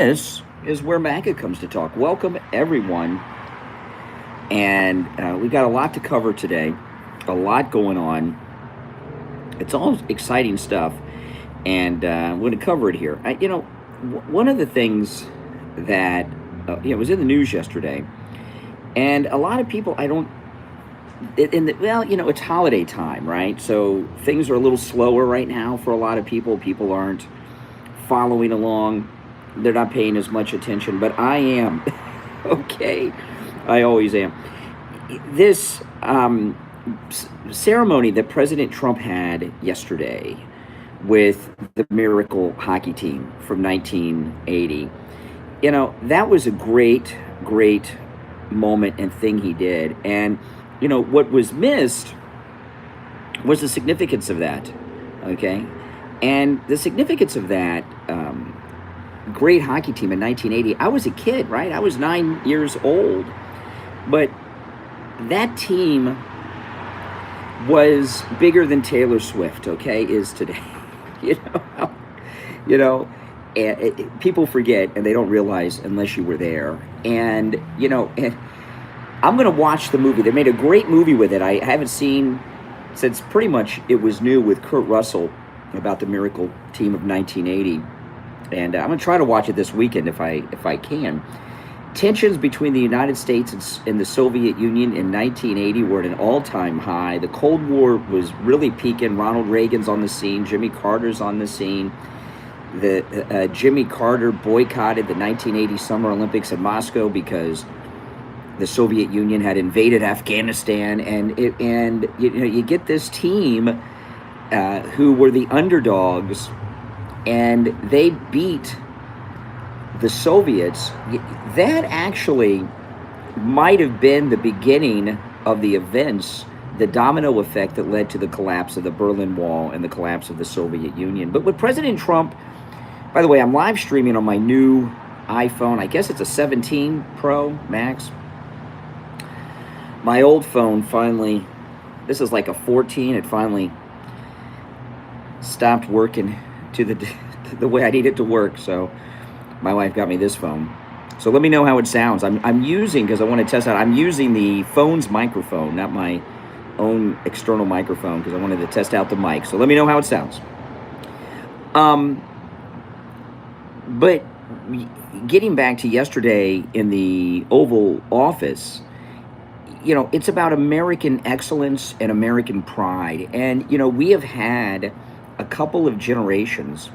This is where MAGA comes to talk. Welcome, everyone. And we got a lot to cover today, a lot going on. It's all exciting stuff. And I'm going to cover it here. One of the things that was in the news yesterday, and a lot of people, it's holiday time, right? So things are a little slower right now for a lot of people. People aren't following along. They're not paying as much attention, but I am. Okay, I always am. This ceremony that President Trump had yesterday with the Miracle hockey team from 1980, that was a great moment and thing he did. And, what was missed was the significance of that, okay? And the significance of that great hockey team in 1980, I was a kid, right? I was 9 years old. But that team was bigger than Taylor Swift, okay, is today. And people forget and they don't realize unless you were there. And, and I'm going to watch the movie. They made a great movie with it. I haven't seen since pretty much it was new with Kurt Russell about the Miracle team of 1980. And I'm going to try to watch it this weekend if I can. Tensions between the United States and the Soviet Union in 1980 were at an all-time high. The Cold War was really peaking. Ronald Reagan's on the scene. Jimmy Carter's on the scene. Jimmy Carter boycotted the 1980 Summer Olympics in Moscow because the Soviet Union had invaded Afghanistan. And you get this team who were the underdogs, and they beat the Soviets. That actually might have been the beginning of the events, the domino effect that led to the collapse of the Berlin Wall and the collapse of the Soviet Union. But with President Trump, by the way, I'm live streaming on my new iPhone. I guess it's a 17 Pro Max. My old phone finally, this is like a 14, it finally stopped working to the way I need it to work. So my wife got me this phone. So let me know how it sounds. I'm using, because I want to test out, I'm using the phone's microphone, not my own external microphone, because I wanted to test out the mic. So let me know how it sounds. But getting back to yesterday in the Oval Office, it's about American excellence and American pride. And, we have had a couple of generations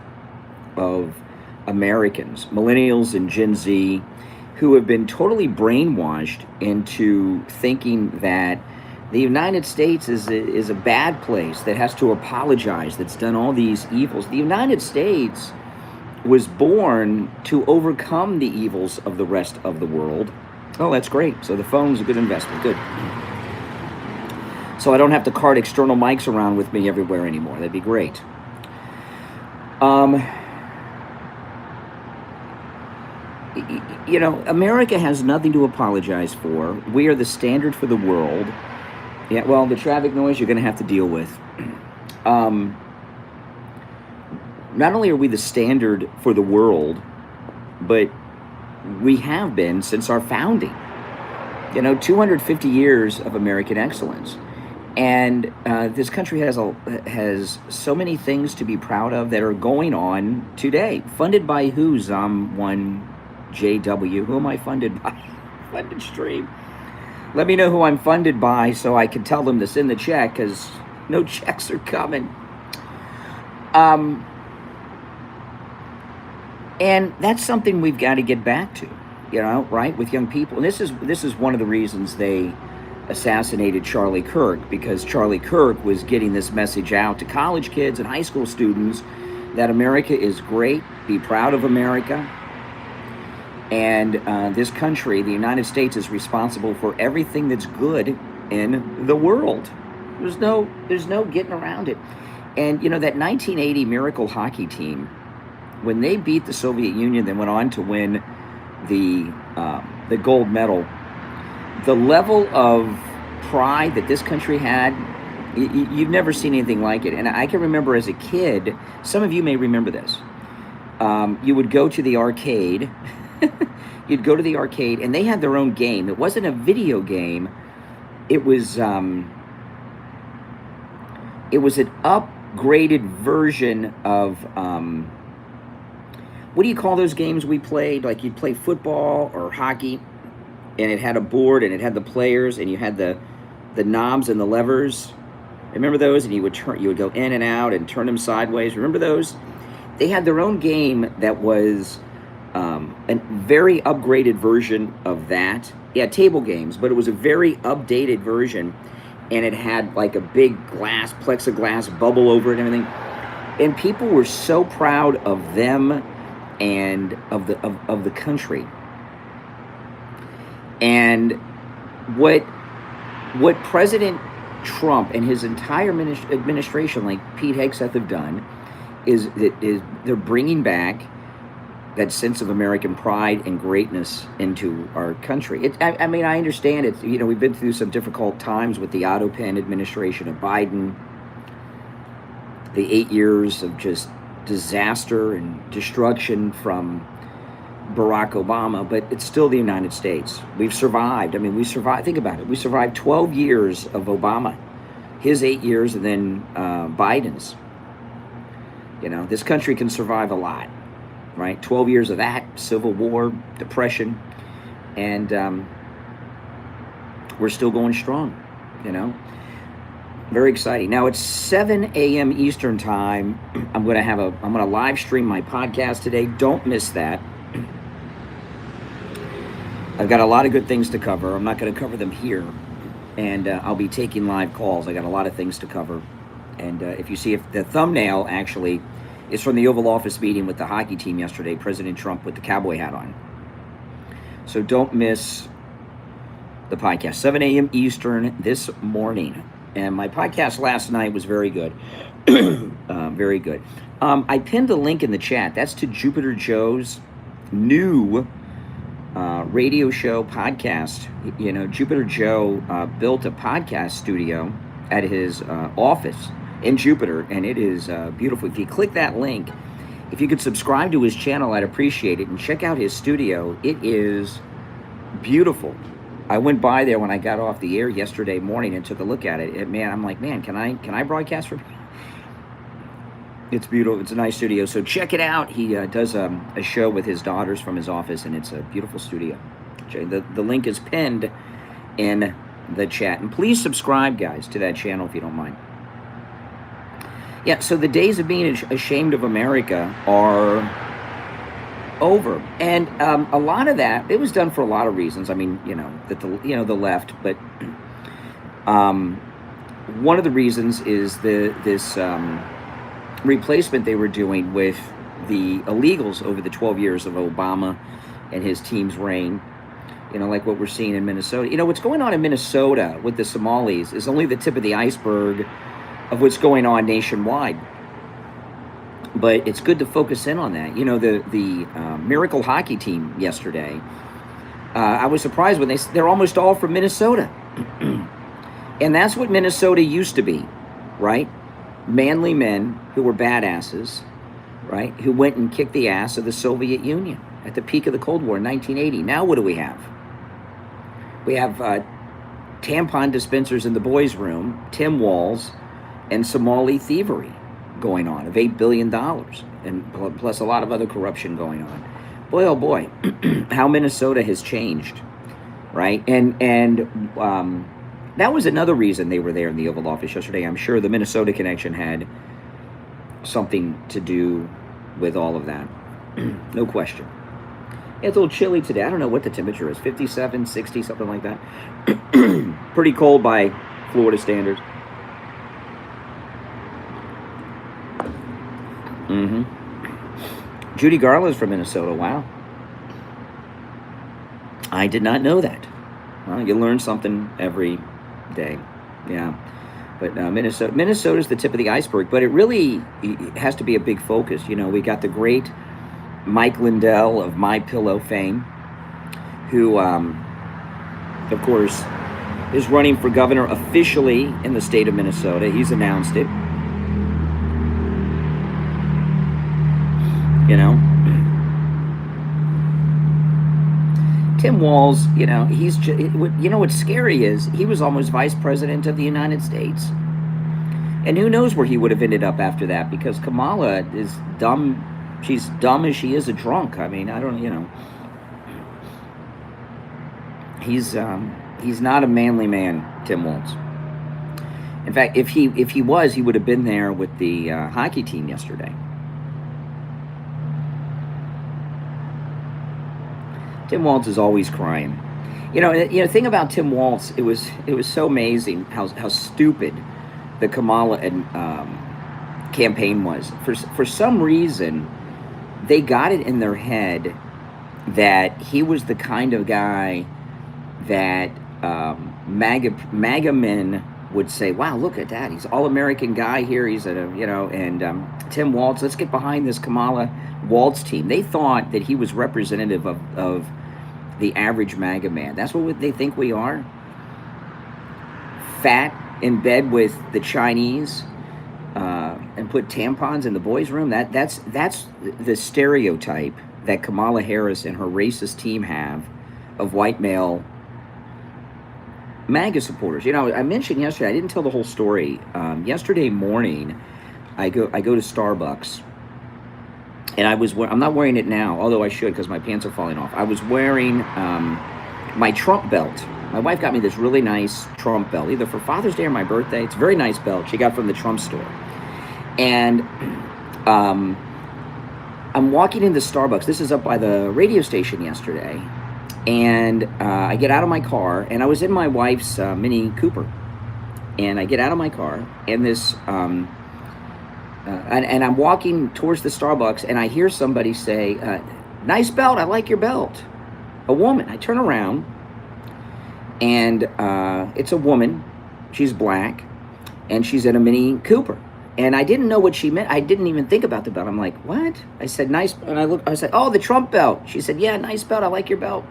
of Americans, millennials and Gen Z, who have been totally brainwashed into thinking that the United States is a bad place that has to apologize, that's done all these evils. The United States was born to overcome the evils of the rest of the world. Oh, that's great. So the phone's a good investment. Good. So I don't have to cart external mics around with me everywhere anymore. That'd be great. America has nothing to apologize for. We are the standard for the world. Yeah, well, the traffic noise you're going to have to deal with. Not only are we the standard for the world, but we have been since our founding. 250 years of American excellence. And this country has so many things to be proud of that are going on today. Funded by who, Zom1JW? Who am I funded by? Funded stream. Let me know who I'm funded by so I can tell them to send the check, because no checks are coming. And that's something we've got to get back to, right, with young people. And this is one of the reasons they assassinated Charlie Kirk, because Charlie Kirk was getting this message out to college kids and high school students that America is great, be proud of America, and this country, the United States, is responsible for everything that's good in the world. There's no getting around it. And that 1980 Miracle hockey team, when they beat the Soviet Union, they went on to win the gold medal. The level of pride that this country had, you've never seen anything like it. And I can remember as a kid, some of you may remember this. you would go to the arcade. You'd go to the arcade, and they had their own game. It wasn't a video game. It was an upgraded version of what do you call those games we played? Like you'd play football or hockey, and it had a board, and it had the players, and you had the knobs and the levers. Remember those? And you would go in and out and turn them sideways. Remember those? They had their own game that was a very upgraded version of that. Yeah, table games, but it was a very updated version, and it had like a big plexiglass bubble over it and everything. And people were so proud of them and of the country. And what President Trump and his entire administration, like Pete Hegseth, have done is they're bringing back that sense of American pride and greatness into our country. I mean, I understand it. You know, we've been through some difficult times with the Otto Penn administration of Biden, the 8 years of just disaster and destruction from Barack Obama, but it's still the United States. We've survived. I mean, we survived. Think about it. We survived 12 years of Obama, his 8 years, and then Biden's. You know, this country can survive a lot. Right, 12 years of that, Civil War, Depression, and we're still going strong, you know. Very exciting. Now it's 7 a.m. Eastern time. I'm gonna live stream my podcast today. Don't miss that. I've got a lot of good things to cover. I'm not going to cover them here, and I'll be taking live calls. I got a lot of things to cover, and if the thumbnail actually is from the Oval Office meeting with the hockey team yesterday, President Trump with the cowboy hat on. So don't miss the podcast, 7 a.m. Eastern this morning. And my podcast last night was very good. Very good. I pinned a link in the chat. That's to Jupiter Joe's new radio show podcast. You know, Jupiter Joe built a podcast studio at his office in Jupiter, and it is beautiful. If you click that link, if you could subscribe to his channel, I'd appreciate it, and check out his studio. It is beautiful. I went by there when I got off the air yesterday morning and took a look at it. I'm like, man, can I broadcast from? It's beautiful. It's a nice studio, so check it out. He does a show with his daughters from his office, and it's a beautiful studio. The link is pinned in the chat, and please subscribe, guys, to that channel if you don't mind. Yeah, so the days of being ashamed of America are over, and a lot of that, it was done for a lot of reasons. I mean, the left, but one of the reasons is this replacement they were doing with the illegals over the 12 years of Obama and his team's reign. You know, like what we're seeing in Minnesota. You know, what's going on in Minnesota with the Somalis is only the tip of the iceberg of what's going on nationwide. But it's good to focus in on that. You know, the Miracle hockey team yesterday, I was surprised when they're almost all from Minnesota. And that's what Minnesota used to be, right? Manly men who were badasses, right? Who went and kicked the ass of the Soviet Union at the peak of the Cold War in 1980. Now what do we have? We have tampon dispensers in the boys' room, Tim Walls, and Somali thievery going on of $8 billion, and plus a lot of other corruption going on. Boy, oh boy, how Minnesota has changed, right? And that was another reason they were there in the Oval Office yesterday. I'm sure the Minnesota connection had something to do with all of that. No question. It's a little chilly today. I don't know what the temperature is, 57, 60, something like that. Pretty cold by Florida standards. Judy Garland's from Minnesota. Wow. I did not know that. Well, you learn something every day. Yeah. But Minnesota's the tip of the iceberg, but it has to be a big focus. You know, we got the great Mike Lindell of My Pillow fame, who, of course, is running for governor officially in the state of Minnesota. He's announced it. you know. Tim Walz, you know, you know what's scary is he was almost vice president of the United States. And who knows where he would have ended up after that, because Kamala is dumb. She's dumb as she is a drunk. I mean, I don't, you know. He's not a manly man, Tim Walz. In fact, if he was, he would have been there with the hockey team yesterday. Tim Walz is always crying. You know, thing about Tim Walz, it was so amazing how stupid the Kamala campaign was. For some reason, they got it in their head that he was the kind of guy that MAGA men would say, "Wow, look at that! He's all-American guy here. He's and Tim Walz. Let's get behind this Kamala Walz team." They thought that he was representative of the average MAGA man. That's what they think we are. Fat, in bed with the Chinese, and put tampons in the boys' room. That's the stereotype that Kamala Harris and her racist team have of white male MAGA supporters. You know, I mentioned yesterday, I didn't tell the whole story. Yesterday morning, I go to Starbucks, and I'm not wearing it now, although I should because my pants are falling off. I was wearing my Trump belt. My wife got me this really nice Trump belt, either for Father's Day or my birthday. It's a very nice belt she got from the Trump store. And I'm walking into Starbucks. This is up by the radio station yesterday. And I get out of my car, and I was in my wife's Mini Cooper. And I get out of my car, and this, and I'm walking towards the Starbucks, and I hear somebody say, "Nice belt, I like your belt." A woman. I turn around, and it's a woman. She's black, and she's in a Mini Cooper. And I didn't know what she meant. I didn't even think about the belt. I'm like, "What?" I said, "Nice." And I said, "Oh, the Trump belt." She said, "Yeah, nice belt. I like your belt."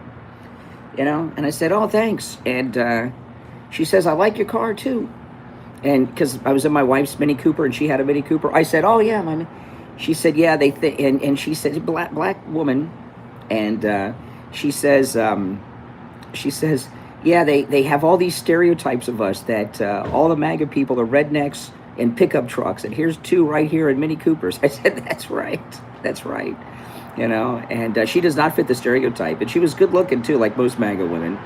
You know, and I said, "Oh, thanks." And she says, "I like your car too." And because I was in my wife's Mini Cooper and she had a Mini Cooper, I said, "Oh yeah, she said, "Yeah, they think." And she said, black woman, and she says, "Yeah, they have all these stereotypes of us that all the MAGA people are rednecks and pickup trucks, and here's two right here in Mini Coopers." I said, "That's right, that's right." You know, and she does not fit the stereotype. And she was good looking too, like most MAGA women.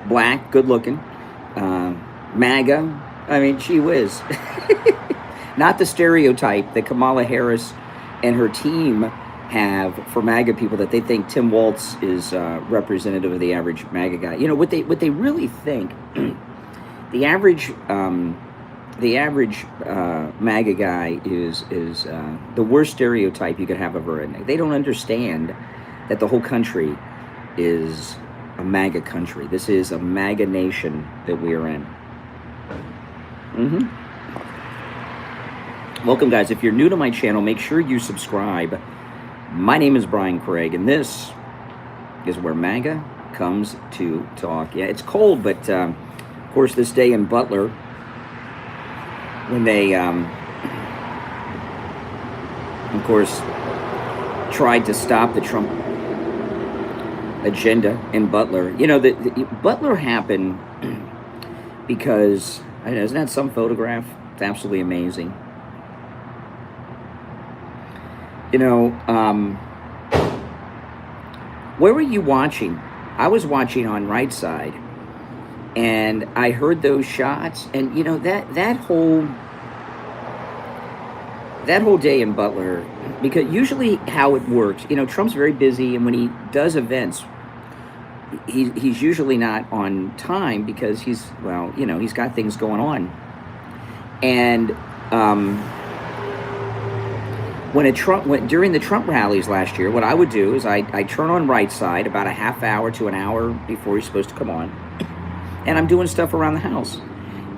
Black, good looking. MAGA, I mean, she whiz. Not the stereotype that Kamala Harris and her team have for MAGA people, that they think Tim Walz is representative of the average MAGA guy. You know, what they really think, the average MAGA guy is the worst stereotype you could have of a redneck. They don't understand that the whole country is a MAGA country. This is a MAGA nation that we are in. Welcome, guys. If you're new to my channel, make sure you subscribe. My name is Brian Craig, and this is where MAGA comes to talk. Yeah, it's cold, but of course, this day in Butler, when they, of course, tried to stop the Trump agenda in Butler. You know, the Butler happened because, I know, isn't that some photograph? It's absolutely amazing. You know, where were you watching? I was watching on right side. And I heard those shots, and you know, that whole day in Butler, because usually how it works, you know, Trump's very busy, and when he does events, he's usually not on time because he's got things going on. And during the Trump rallies last year, what I would do is I turn on right side about a half hour to an hour before he's supposed to come on. And I'm doing stuff around the house.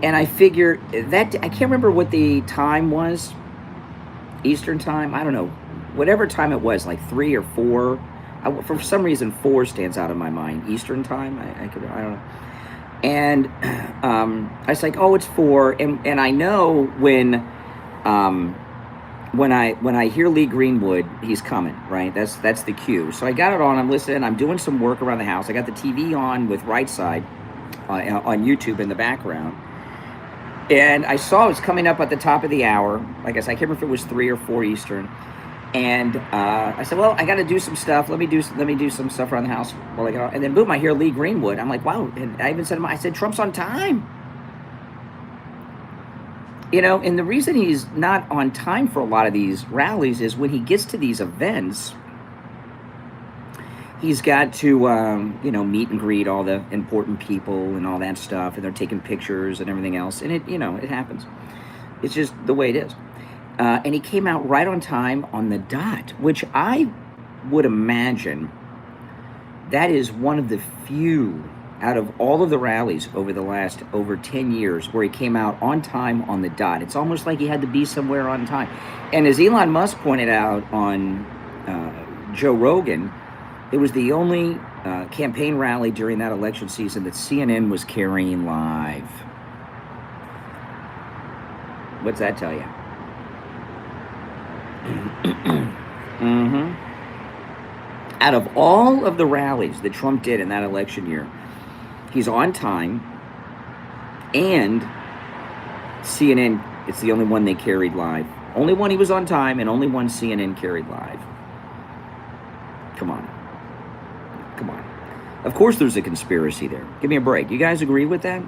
And I figure that, I can't remember what the time was, Eastern time, I don't know, whatever time it was, like 3 or 4. For some reason, 4 stands out in my mind. Eastern time, I don't know. And I was like, oh, it's 4. And I know when when I hear Lee Greenwood, he's coming, right? That's the cue. So I got it on. I'm listening. I'm doing some work around the house. I got the TV on with Right Side on YouTube in the background, and I saw it was coming up at the top of the hour. Like I said, I can't remember if it was 3 or 4 Eastern. And I said, well, I got to do some stuff. Let me do some stuff around the house while I get on. And then boom, I hear Lee Greenwood. I'm like, wow. And I even said to him, I said, Trump's on time. You know, and the reason he's not on time for a lot of these rallies is when he gets to these events, he's got to, you know, meet and greet all the important people and all that stuff. And they're taking pictures and everything else. And it, you know, it happens. It's just the way it is. And he came out right on time on the dot, which I would imagine that is one of the few out of all of the rallies over the last over 10 years where he came out on time on the dot. It's almost like he had to be somewhere on time. And as Elon Musk pointed out on Joe Rogan, it was the only campaign rally during that election season that CNN was carrying live. What's that tell you? Out of all of the rallies that Trump did in that election year, he's on time, and CNN, it's the only one they carried live. Only one he was on time, and only one CNN carried live. Come on. Come on. Of course there's a conspiracy there. Give me a break. You guys agree with that?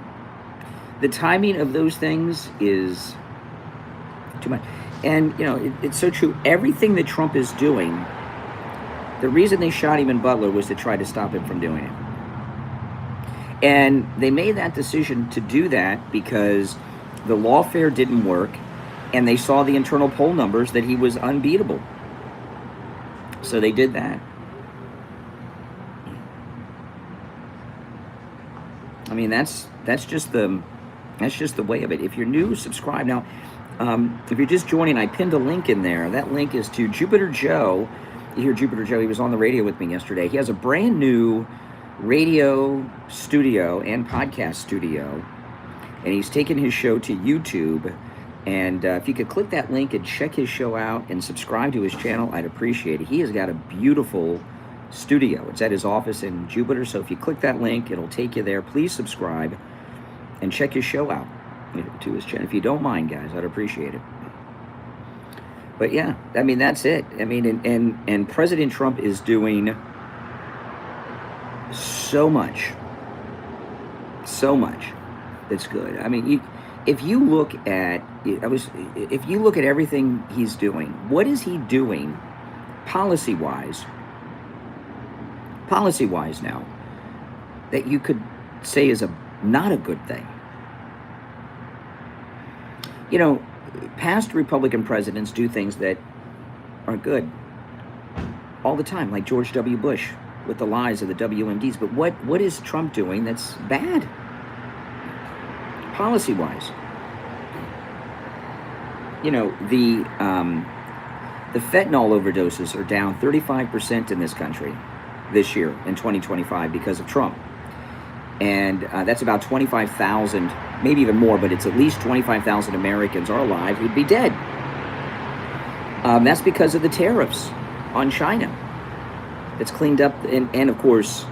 The timing of those things is too much. And, you know, it's so true. Everything that Trump is doing, the reason they shot him in Butler was to try to stop him from doing it. And they made that decision to do that because the lawfare didn't work, and they saw the internal poll numbers that he was unbeatable. So they did that. I mean, that's just the way of it. If you're new, subscribe. Now, if you're just joining, I pinned a link in there. That link is to Jupiter Joe. You hear Jupiter Joe, he was on the radio with me yesterday. He has a brand new radio studio and podcast studio, and he's taken his show to YouTube. And if you could click that link and check his show out and subscribe to his channel, I'd appreciate it. He has got a beautiful studio. It's at his office in Jupiter, so if you click that link, it'll take you there. Please subscribe and check his show out to his channel. If you don't mind, guys, I'd appreciate it. But yeah, I mean, that's it. I mean, and President Trump is doing so much that's good. I mean, if you look at everything he's doing, what is he doing policy-wise now that you could say is not a good thing? You know, past Republican presidents do things that are good all the time, like George W. Bush with the lies of the WMDs. But what is Trump doing that's bad policy-wise? You know, the fentanyl overdoses are down 35% in this country this year in 2025 because of Trump. And that's about 25,000, maybe even more, but it's at least 25,000 Americans are alive who'd be dead. That's because of the tariffs on China. It's cleaned up, and of course,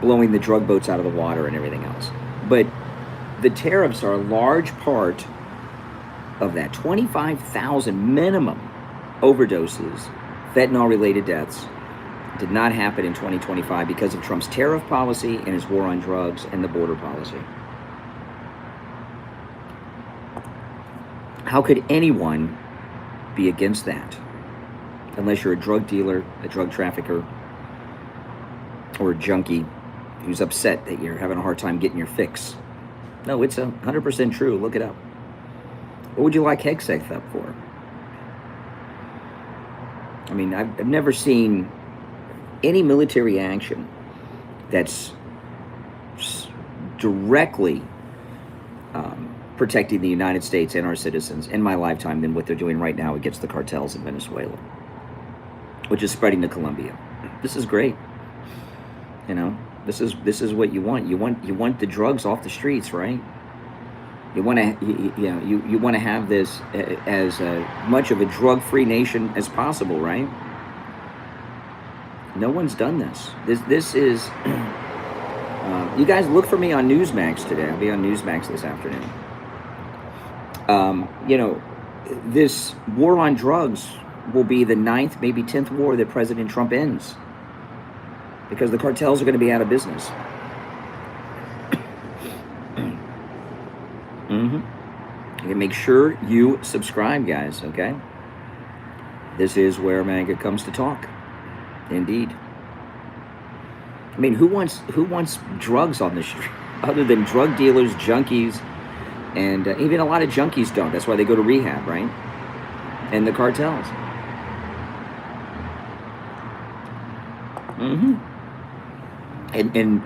blowing the drug boats out of the water and everything else. But the tariffs are a large part of that. 25,000 minimum overdoses, fentanyl-related deaths, did not happen in 2025 because of Trump's tariff policy and his war on drugs and the border policy. How could anyone be against that? Unless you're a drug dealer, a drug trafficker, or a junkie who's upset that you're having a hard time getting your fix. No, it's 100% true. Look it up. What would you like Hegseth up for? I mean, I've never seen any military action that's directly protecting the United States and our citizens in my lifetime than what they're doing right now against the cartels in Venezuela, which is spreading to Colombia. This is great. You know, this is what you want. You want the drugs off the streets, right? You want to, you want to have this as much of a drug-free nation as possible, right? No one's done this. This is. You guys look for me on Newsmax today. I'll be on Newsmax this afternoon. This war on drugs will be the 9th, maybe 10th war that President Trump ends, because the cartels are going to be out of business. Okay, make sure you subscribe, guys, okay? This is where MAGA comes to talk. Indeed. I mean, who wants drugs on the street other than drug dealers, junkies, and even a lot of junkies don't. That's why they go to rehab, right? And the cartels. And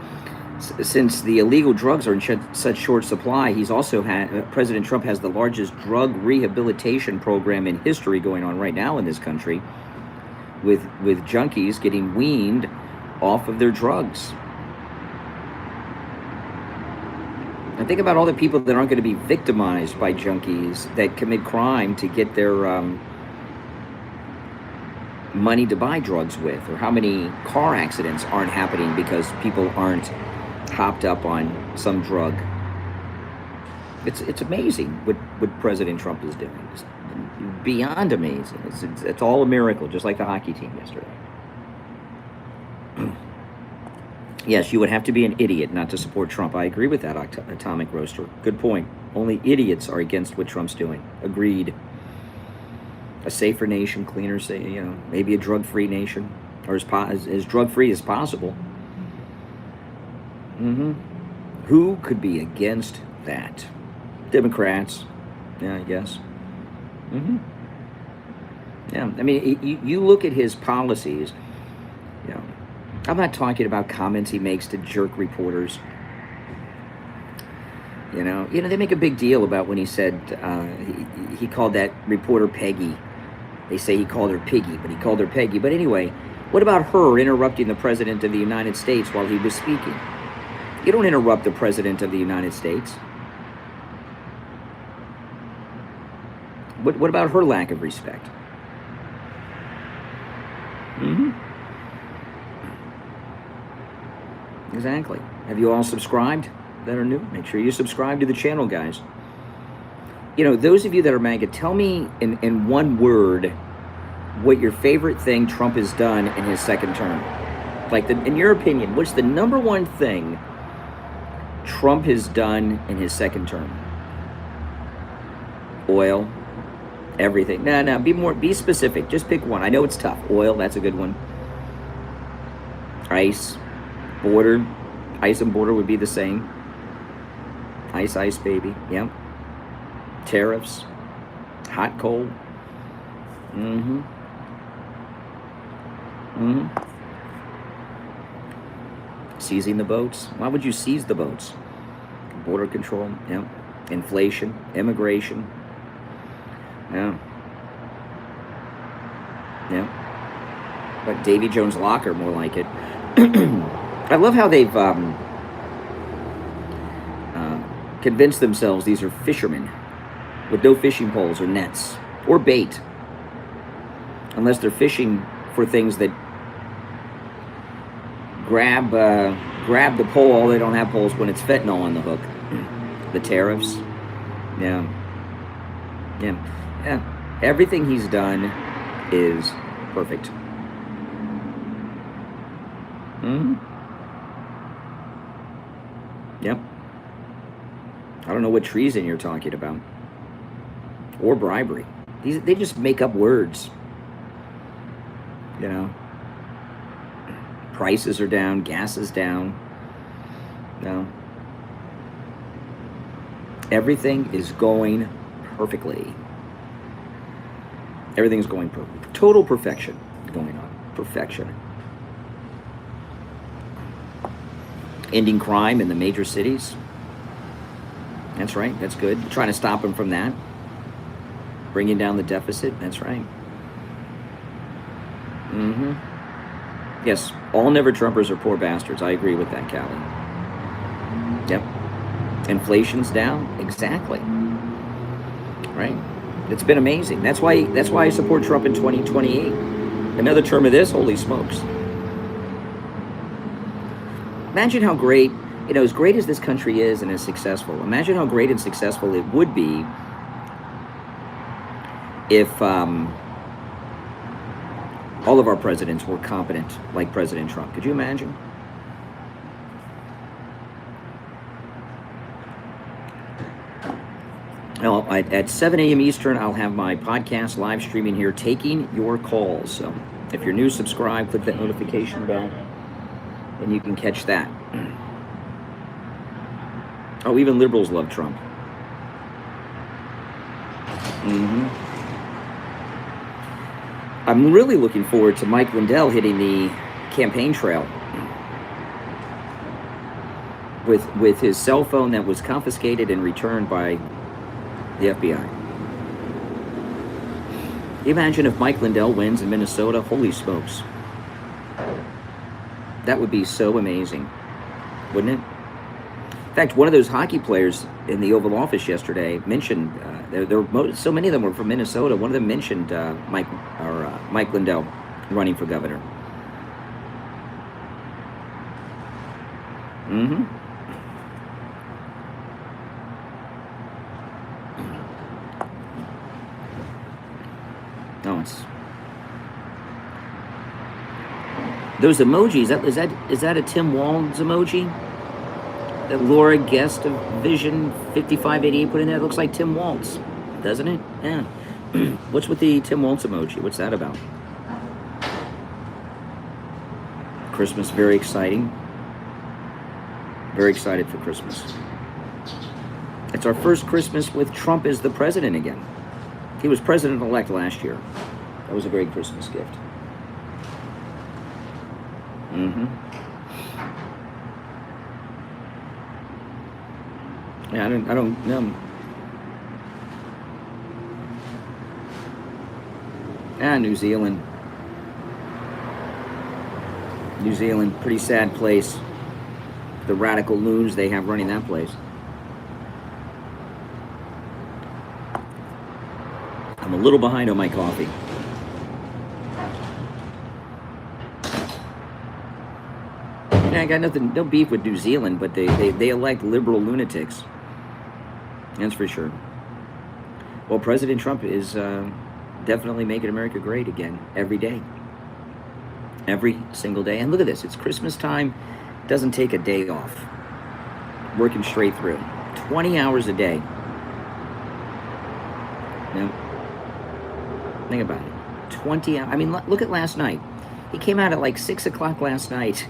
since the illegal drugs are in such short supply, he's also had, President Trump has the largest drug rehabilitation program in history going on right now in this country, with junkies getting weaned off of their drugs. And think about all the people that aren't going to be victimized by junkies that commit crime to get their money to buy drugs with, or how many car accidents aren't happening because people aren't hopped up on some drug. It's amazing what President Trump is doing. It's beyond amazing. It's all a miracle, just like the hockey team yesterday. Yes, you would have to be an idiot not to support Trump. I agree with that, Atomic Roaster. Good point. Only idiots are against what Trump's doing. Agreed. A safer nation, cleaner, maybe a drug-free nation, or as drug-free as possible. Who could be against that? Democrats. Yeah, I guess. Yeah, I mean, you look at his policies, I'm not talking about comments he makes to jerk reporters. They make a big deal about when he said, he called that reporter Peggy. They say he called her Piggy, but he called her Peggy. But anyway, what about her interrupting the President of the United States while he was speaking? You don't interrupt the President of the United States. What about her lack of respect? Exactly. Have you all subscribed that are new? Make sure you subscribe to the channel, guys. Those of you that are MAGA, tell me in one word what your favorite thing Trump has done in his second term. Like, in your opinion, what's the number one thing Trump has done in his second term? Oil, everything. No, be specific. Just pick one. I know it's tough. Oil, that's a good one. Ice, border. Ice and border would be the same. Ice, baby. Yep. Tariffs. Hot, cold. Seizing the boats. Why would you seize the boats? Border control. Yep. Inflation. Immigration. Yeah. Yeah. But Davy Jones' locker, more like it. I love how they've convinced themselves these are fishermen with no fishing poles or nets or bait, unless they're fishing for things that grab the pole. They don't have poles when it's fentanyl on the hook. The tariffs. Yeah. Everything he's done is perfect. Yep. I don't know what treason you're talking about. Or bribery. They just make up words. Prices are down, gas is down. No. Everything is going perfectly. Everything's going perfect. Total perfection going on. Perfection. Ending crime in the major cities. That's right. That's good. Trying to stop them from that. Bringing down the deficit. That's right. Yes, all never Trumpers are poor bastards. I agree with that, Callie. Yep. Inflation's down. Exactly. Right? It's been amazing. That's why I support Trump in 2028. Another term of this, holy smokes. Imagine how great, as great as this country is and as successful, imagine how great and successful it would be if all of our presidents were competent like President Trump. Could you imagine? Well, at 7 a.m. Eastern, I'll have my podcast live streaming here, taking your calls. So if you're new, subscribe, click that notification bell, and you can catch that. Oh, even liberals love Trump. I'm really looking forward to Mike Lindell hitting the campaign trail with his cell phone that was confiscated and returned by the FBI. Imagine if Mike Lindell wins in Minnesota. Holy smokes. That would be so amazing, wouldn't it? In fact, one of those hockey players in the Oval Office yesterday mentioned, so many of them were from Minnesota. One of them mentioned Mike Lindell running for governor. No, it's those emojis. Is that a Tim Walz emoji that Laura Guest of Vision 5588 put in there? It looks like Tim Walz, doesn't it? Yeah. What's with the Tim Walz emoji? What's that about? Christmas, very exciting. Very excited for Christmas. It's our first Christmas with Trump as the president again. He was president-elect last year. That was a great Christmas gift. Yeah, I don't know. New Zealand. New Zealand, pretty sad place. The radical loons they have running that place. I'm a little behind on my coffee. Yeah, I got no beef with New Zealand, but they elect liberal lunatics. That's for sure. Well, President Trump is definitely making America great again every day. Every single day. And look at this. It's Christmas time. Doesn't take a day off. Working straight through. 20 hours a day. Now, think about it. 20 hours. I mean, look at last night. He came out at like 6 o'clock last night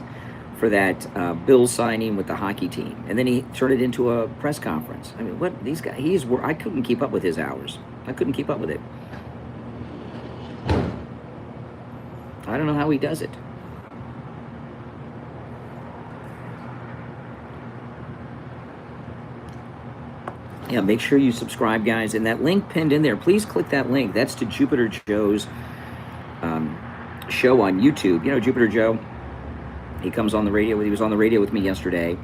for that bill signing with the hockey team. And then he turned it into a press conference. I mean, what these guys, I couldn't keep up with his hours. I couldn't keep up with it. I don't know how he does it. Yeah, make sure you subscribe, guys. And that link pinned in there, please click that link. That's to Jupiter Joe's show on YouTube. You know, Jupiter Joe, he comes on the radio. He was on the radio with me yesterday.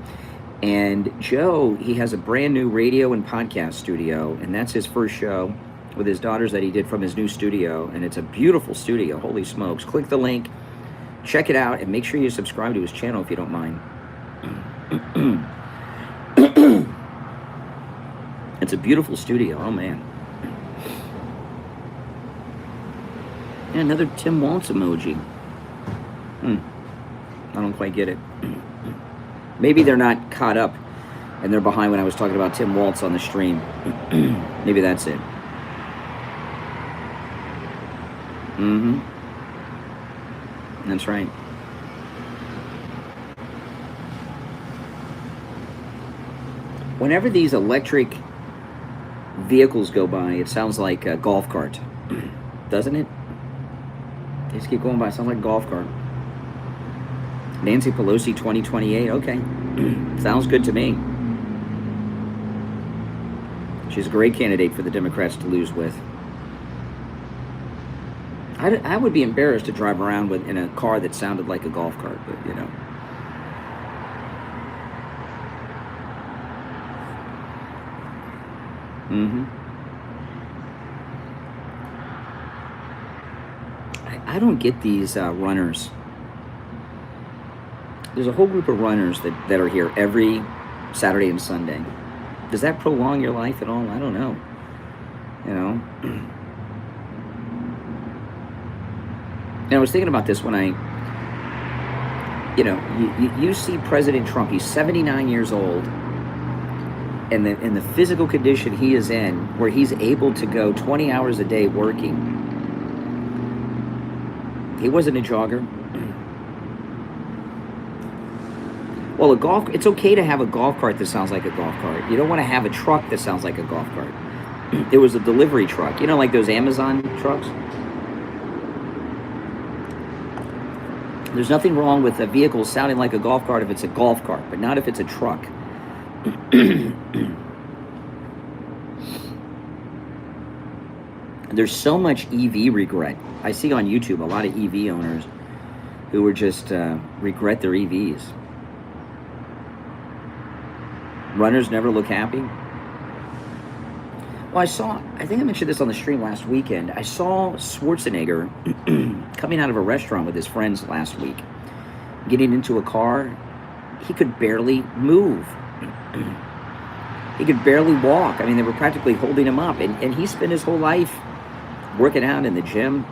And Joe, he has a brand new radio and podcast studio. And that's his first show with his daughters that he did from his new studio. And it's a beautiful studio. Holy smokes. Click the link. Check it out. And make sure you subscribe to his channel if you don't mind. It's a beautiful studio. Oh, man. Yeah, another Tim Walz emoji. I don't quite get it. Maybe they're not caught up and they're behind when I was talking about Tim Walz on the stream. Maybe that's it. That's right. Whenever these electric vehicles go by, it sounds like a golf cart, doesn't it? They just keep going by. It sounds like a golf cart. Nancy Pelosi 2028. Okay. Sounds good to me. She's a great candidate for the Democrats to lose with. I would be embarrassed to drive around in a car that sounded like a golf cart, but you know. Mm-hmm. I don't get these runners. There's a whole group of runners that are here every Saturday and Sunday. Does that prolong your life at all? I don't know. You know? And I was thinking about this when you see President Trump. He's 79 years old. And the physical condition he is in, where he's able to go 20 hours a day working. He wasn't a jogger. Well, it's okay to have a golf cart that sounds like a golf cart. You don't want to have a truck that sounds like a golf cart. It was a delivery truck. You know, like those Amazon trucks? There's nothing wrong with a vehicle sounding like a golf cart if it's a golf cart, but not if it's a truck. There's so much EV regret. I see on YouTube a lot of EV owners who are just regret their EVs. Runners never look happy. Well, I think I mentioned this on the stream last weekend. I saw Schwarzenegger coming out of a restaurant with his friends last week, getting into a car. He could barely move. He could barely walk. I mean, they were practically holding him up. And he spent his whole life working out in the gym.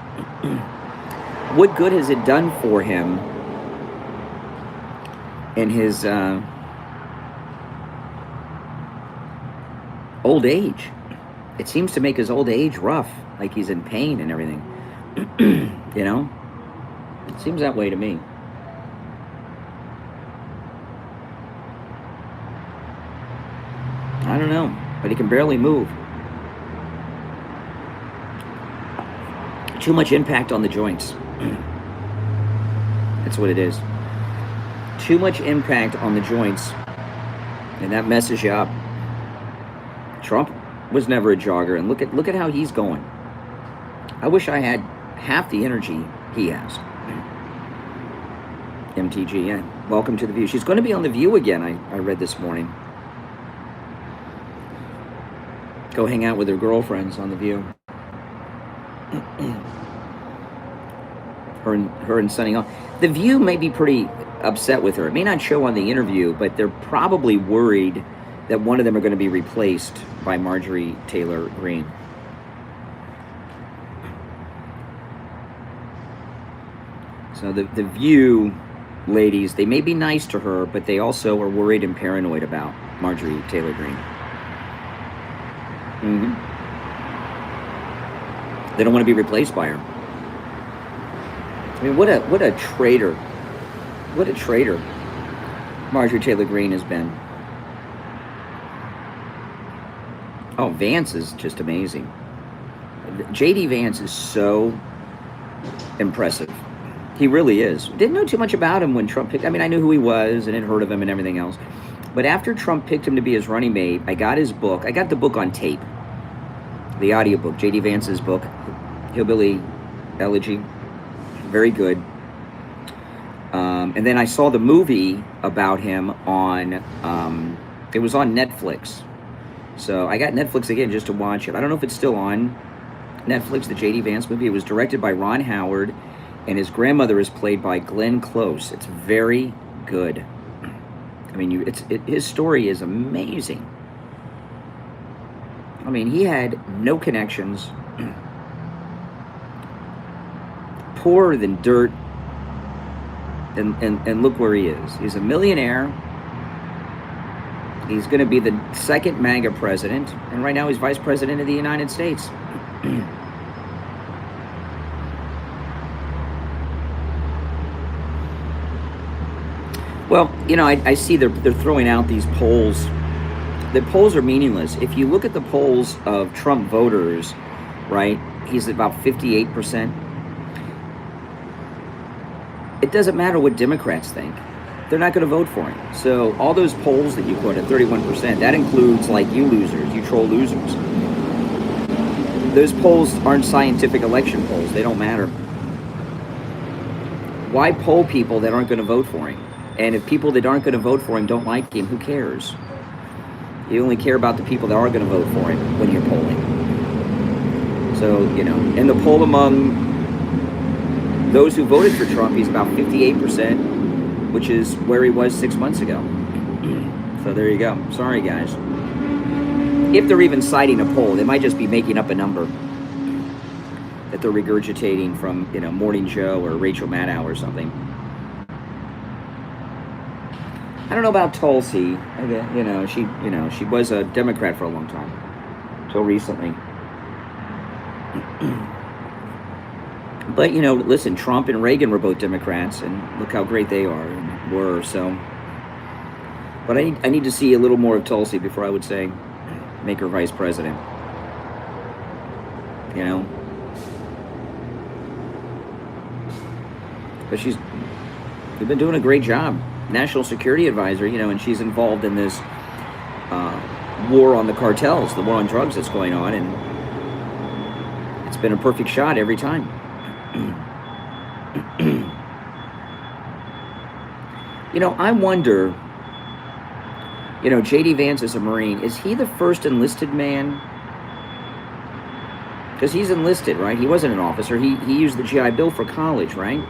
What good has it done for him in his old age? It seems to make his old age rough, like he's in pain and everything. You know? It seems that way to me. I don't know, but he can barely move. Too much impact on the joints. That's what it is. Too much impact on the joints, and that messes you up. Trump was never a jogger, and look at how he's going. I wish I had half the energy he has. MTG, yeah. Welcome to The View. She's going to be on The View again, I read this morning. Go hang out with her girlfriends on The View. her and Sunny. The View may be pretty upset with her. It may not show on the interview, but they're probably worried that one of them are going to be replaced by Marjorie Taylor Greene. So the View ladies, they may be nice to her, but they also are worried and paranoid about Marjorie Taylor Greene. Mm-hmm. They don't want to be replaced by her. I mean, what a traitor. What a traitor Marjorie Taylor Greene has been. Oh, Vance is just amazing. J.D. Vance is so impressive. He really is. Didn't know too much about him when Trump picked. I mean, I knew who he was and had heard of him and everything else. But after Trump picked him to be his running mate, I got his book. I got the book on tape. The audiobook, J.D. Vance's book, Hillbilly Elegy. Very good. And then I saw the movie about him on, it was on Netflix. So I got Netflix again just to watch it. I don't know if it's still on Netflix, the J.D. Vance movie. It was directed by Ron Howard, and his grandmother is played by Glenn Close. It's very good. I mean, his story is amazing. I mean, he had no connections. Poorer than dirt. And look where he is. He's a millionaire. He's going to be the second MAGA president. And right now he's vice president of the United States. Well, you know, I see they're throwing out these polls. The polls are meaningless. If you look at the polls of Trump voters, right, he's at about 58%. It doesn't matter what Democrats think. They're not going to vote for him. So all those polls that you quoted, 31%, that includes like you losers, you troll losers. Those polls aren't scientific election polls. They don't matter. Why poll people that aren't going to vote for him? And if people that aren't going to vote for him don't like him, who cares? You only care about the people that are going to vote for him when you're polling. So, you know, in the poll among those who voted for Trump, he's about 58%, which is where he was 6 months ago. So there you go. Sorry, guys. If they're even citing a poll, they might just be making up a number that they're regurgitating from, you know, Morning Joe or Rachel Maddow or something. I don't know about Tulsi. You know, she was a Democrat for a long time, until recently. But, you know, listen, Trump and Reagan were both Democrats, and look how great they are and were. So, but I need to see a little more of Tulsi before I would say make her vice president. You know, but they've been doing a great job. National Security Advisor, you know, and she's involved in this war on the cartels, the war on drugs that's going on, and it's been a perfect shot every time. You know, I wonder, you know, J.D. Vance is a Marine. Is he the first enlisted man? Because he's enlisted, right? He wasn't an officer. He used the GI Bill for college, right?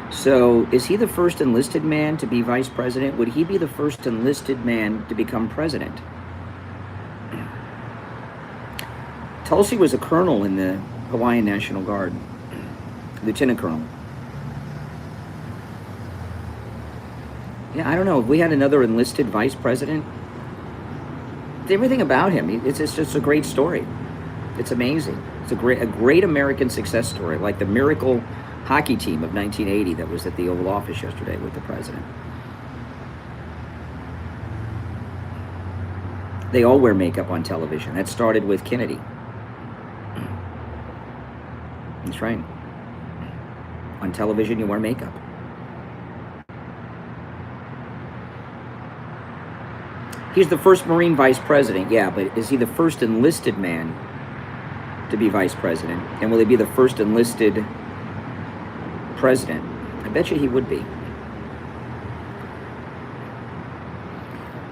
So is he the first enlisted man to be vice president? Would he be the first enlisted man to become president? Tulsi was a colonel in the Hawaiian National Guard, lieutenant colonel. Yeah, I don't know. If we had another enlisted vice president, everything about him, it's just a great story. It's amazing. It's a great American success story, like the miracle hockey team of 1980 that was at the Oval Office yesterday with the president. They all wear makeup on television. That started with Kennedy. That's right. On television, you wear makeup. He's the first Marine vice president, yeah, but is he the first enlisted man to be vice president? And will he be the first enlisted president? I bet you he would be.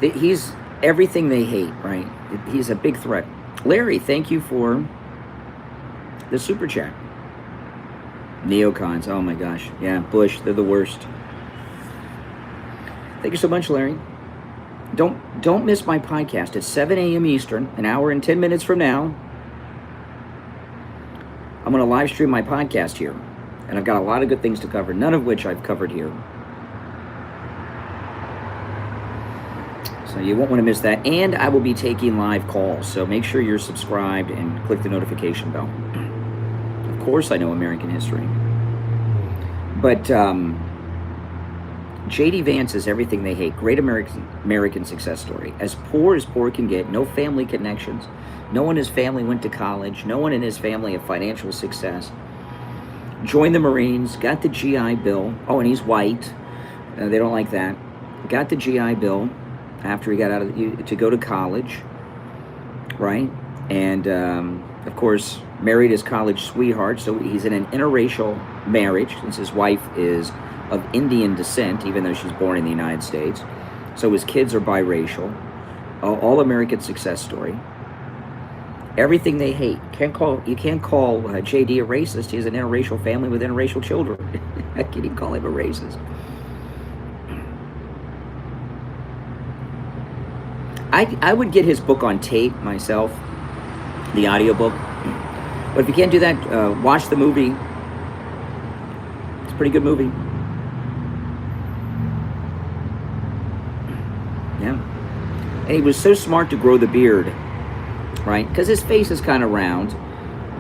He's everything they hate, right? He's a big threat. Larry, thank you for the super chat. Neocons, oh my gosh. Yeah, Bush, they're the worst. Thank you so much, Larry. Don't miss my podcast at 7 a.m. Eastern, an hour and 10 minutes from now. I'm going to live stream my podcast here. And I've got a lot of good things to cover, none of which I've covered here. So you won't want to miss that. And I will be taking live calls. So make sure you're subscribed and click the notification bell. Of course I know American history. But J.D. Vance is everything they hate. Great American success story. As poor can get. No family connections. No one in his family went to college. No one in his family had financial success. Joined the Marines. Got the GI Bill. Oh, and he's white. They don't like that. Got the GI Bill after he got out of to go to college. Right? And, of course, married his college sweetheart. So he's in an interracial marriage since his wife is of Indian descent, even though she's born in the United States. So his kids are biracial. All American success story. Everything they hate. You can't call JD a racist. He has an interracial family with interracial children. How can you call him a racist? I would get his book on tape myself, the audiobook. But if you can't do that, watch the movie. It's a pretty good movie. Yeah. And he was so smart to grow the beard, right? Because his face is kind of round.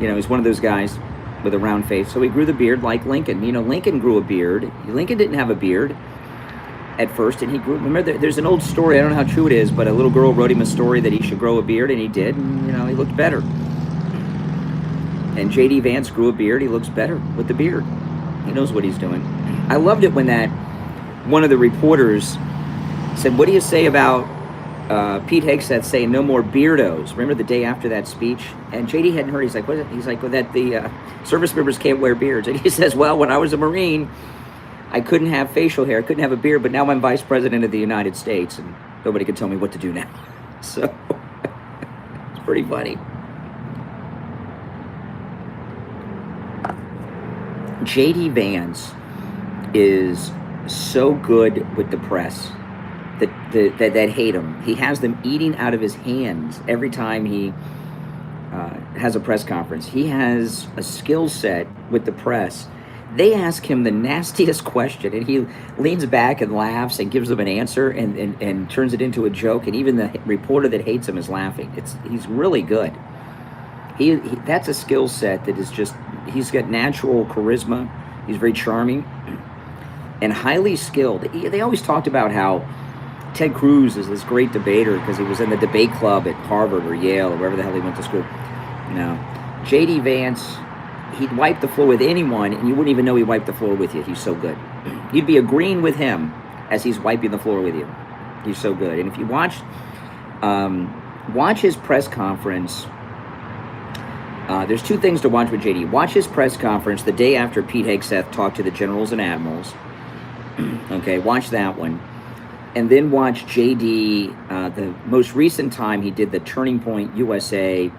You know, he's one of those guys with a round face. So he grew the beard like Lincoln. You know, Lincoln grew a beard. Lincoln didn't have a beard at first, and he grew. Remember, there's an old story, I don't know how true it is, but a little girl wrote him a story that he should grow a beard, and he did, and, you know, he looked better. And J.D. Vance grew a beard. He looks better with the beard. He knows what he's doing. I loved it when one of the reporters said, what do you say about Pete Hegseth saying no more beardos? Remember the day after that speech? And J.D. hadn't heard. He's like, what is it? He's like, well, that the service members can't wear beards. And he says, well, when I was a Marine, I couldn't have facial hair. I couldn't have a beard, but now I'm vice president of the United States, and nobody can tell me what to do now. So it's pretty funny. J.D. Vance is so good with the press that hate him. He has them eating out of his hands every time he has a press conference. He has a skill set with the press. They ask him the nastiest question, and he leans back and laughs and gives them an answer and turns it into a joke. And even the reporter that hates him is laughing. He's really good. He that's a skill set that is just, he's got natural charisma. He's very charming and highly skilled. They always talked about how Ted Cruz is this great debater because he was in the debate club at Harvard or Yale or wherever the hell he went to school. No, J.D. Vance, he'd wipe the floor with anyone, and you wouldn't even know he wiped the floor with you. He's so good. You'd be agreeing with him as he's wiping the floor with you. He's so good. And if you watch his press conference, there's two things to watch with JD. Watch his press conference the day after Pete Hegseth talked to the generals and admirals. Okay, watch that one. And then watch JD, the most recent time he did the Turning Point USA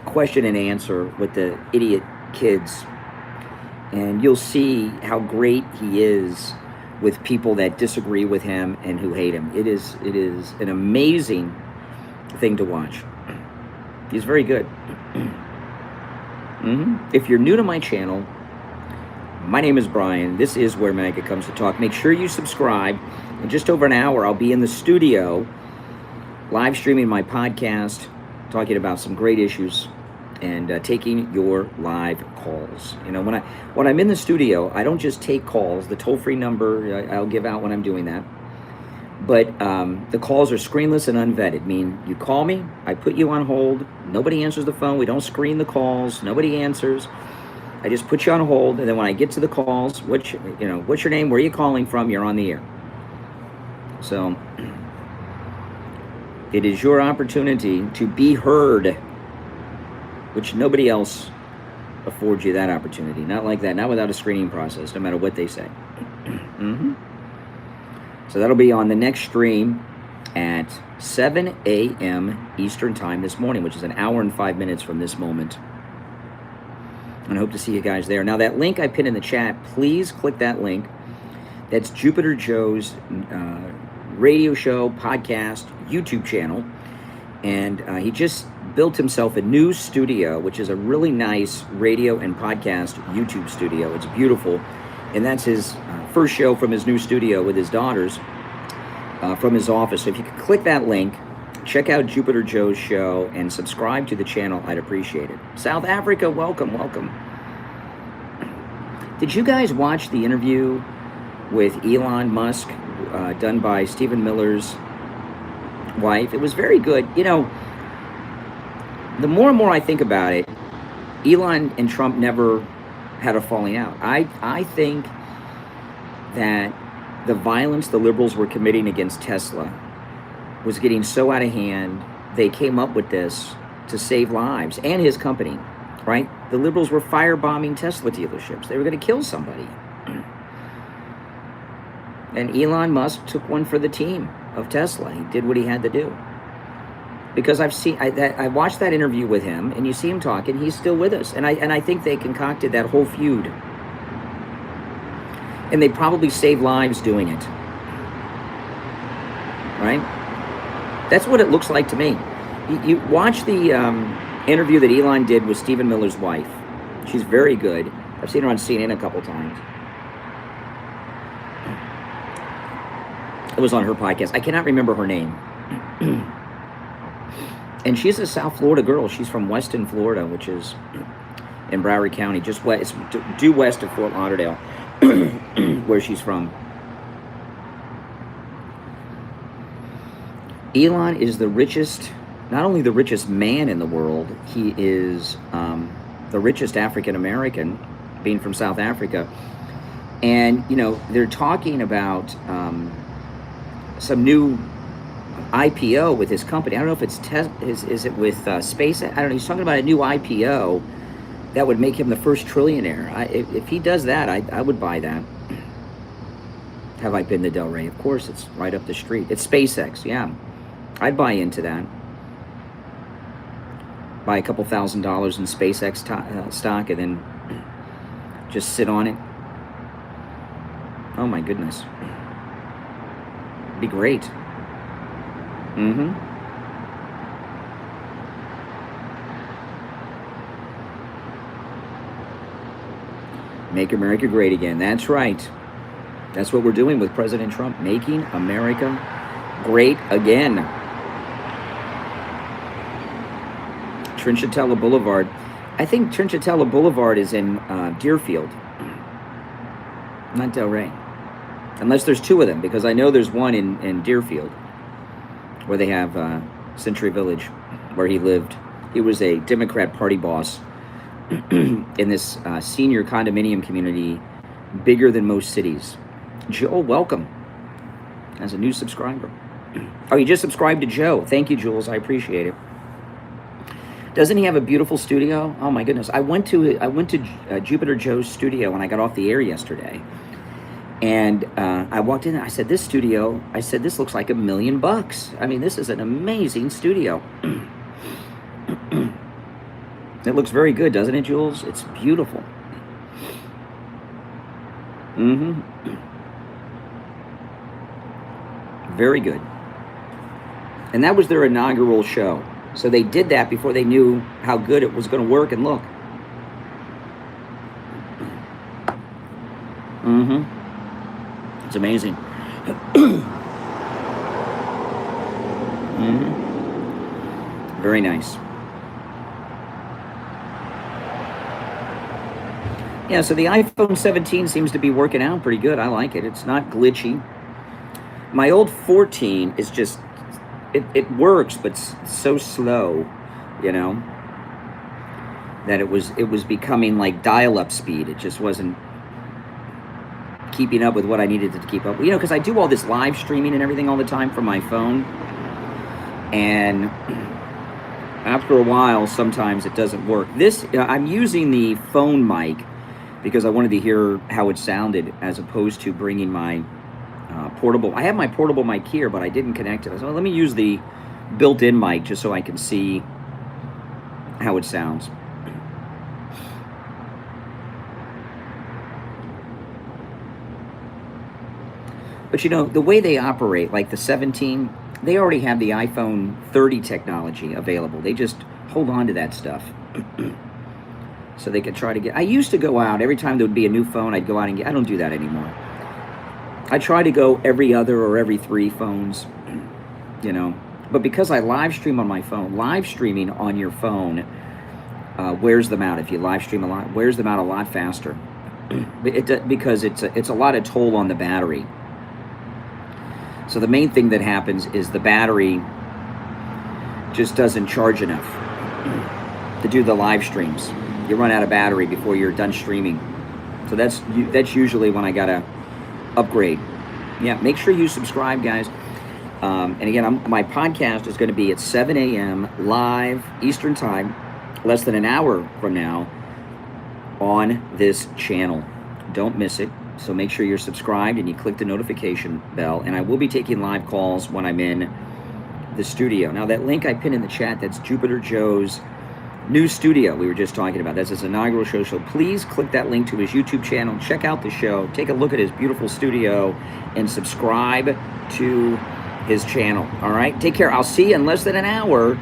question and answer with the idiot kids. And you'll see how great he is with people that disagree with him and who hate him. It is an amazing thing to watch. He's very good. If you're new to my channel, my name is Brian. This is where MAGA comes to talk. Make sure you subscribe. In just over an hour, I'll be in the studio live streaming my podcast, talking about some great issues and taking your live calls. You know, when I'm in the studio, I don't just take calls. The toll-free number I'll give out when I'm doing that. But the calls are screenless and unvetted. I mean, you call me, I put you on hold. Nobody answers the phone. We don't screen the calls. Nobody answers. I just put you on hold, and then when I get to the calls, what's your name? Where are you calling from? You're on the air. So it is your opportunity to be heard, which nobody else affords you that opportunity. Not like that. Not without a screening process, no matter what they say. So that'll be on the next stream at 7 a.m. Eastern Time this morning, which is an hour and 5 minutes from this moment. And I hope to see you guys there. Now, that link I pinned in the chat, please click that link. That's Jupiter Joe's radio show, podcast, YouTube channel. And he just built himself a new studio, which is a really nice radio and podcast YouTube studio. It's beautiful. And that's his first show from his new studio with his daughters from his office. So if you could click that link, check out Jupiter Joe's show and subscribe to the channel, I'd appreciate it. South Africa, welcome, welcome. Did you guys watch the interview with Elon Musk done by Stephen Miller's wife? It was very good. You know, the more and more I think about it, Elon and Trump never had a falling out. I think that the violence the liberals were committing against Tesla was getting so out of hand, they came up with this to save lives and his company, right? The liberals were firebombing Tesla dealerships. They were going to kill somebody. And Elon Musk took one for the team of Tesla. He did what he had to do. Because I watched that interview with him, and you see him talking, he's still with us. And I think they concocted that whole feud. And they probably saved lives doing it. Right? That's what it looks like to me. You watch the interview that Elon did with Stephen Miller's wife. She's very good. I've seen her on CNN a couple times. It was on her podcast. I cannot remember her name. And she's a South Florida girl. She's from Weston, Florida, which is in Broward County, just west, due west of Fort Lauderdale, where she's from. Elon is the richest, not only the richest man in the world, he is the richest African American, being from South Africa. And, you know, they're talking about some new IPO with his company. I don't know if it's is it with SpaceX? I don't know. He's talking about a new IPO that would make him the first trillionaire. If he does that, I would buy that. Have I been to Del Rey? Of course, it's right up the street. It's SpaceX, yeah. I'd buy into that. buy a couple $1,000s in SpaceX stock and then just sit on it. Oh my goodness. It'd be great. Mm-hmm. Make America great again. That's right. That's what we're doing with President Trump. Making America great again. Trinchetella Boulevard. I think Trinchetella Boulevard is in Deerfield, not Delray. Unless there's two of them, because I know there's one in Deerfield where they have Century Village, where he lived. He was a Democrat Party boss in this senior condominium community, bigger than most cities. Joel, welcome as a new subscriber. Oh, you just subscribed to Joe. Thank you, Jules. I appreciate it. Doesn't he have a beautiful studio? Oh my goodness! I went to Jupiter Joe's studio when I got off the air yesterday, and I walked in. I said, "This studio." I said, "This looks like $1 million bucks." I mean, this is an amazing studio. It looks very good, doesn't it, Jules? It's beautiful. Mm-hmm. Very good. And that was their inaugural show. So they did that before they knew how good it was going to work and look. Mm-hmm. It's amazing. Mm-hmm. Very nice. Yeah, so the iPhone 17 seems to be working out pretty good. I like it. It's not glitchy. My old 14 is just, it works, but so slow, you know, that it was becoming like dial-up speed. It just wasn't keeping up with what I needed to keep up with. You know, because I do all this live streaming and everything all the time from my phone. And after a while, sometimes it doesn't work. This, I'm using the phone mic because I wanted to hear how it sounded as opposed to bringing my portable. I have my portable mic here, but I didn't connect it. So let me use the built-in mic just so I can see how it sounds. But you know, the way they operate, like the 17, they already have the iPhone 30 technology available. They just hold on to that stuff. So they could try to get... I used to go out, every time there would be a new phone, I'd go out and get... I don't do that anymore. I try to go every other or every 3 phones, you know. But because I live stream on my phone, live streaming on your phone wears them out. If you live stream a lot, wears them out a lot faster. Because it's a lot of toll on the battery. So the main thing that happens is the battery just doesn't charge enough to do the live streams. You run out of battery before you're done streaming. So that's usually when I gotta upgrade. Yeah, make sure you subscribe, guys. And again, my podcast is going to be at 7 a.m. live Eastern Time, less than an hour from now, on this channel. Don't miss it. So make sure you're subscribed and you click the notification bell. And I will be taking live calls when I'm in the studio. Now, that link I pinned in the chat, that's Jupiter Joe's new studio we were just talking about. That's his inaugural show. So please click that link to his YouTube channel. Check out the show. Take a look at his beautiful studio and subscribe to his channel. All right? Take care. I'll see you in less than an hour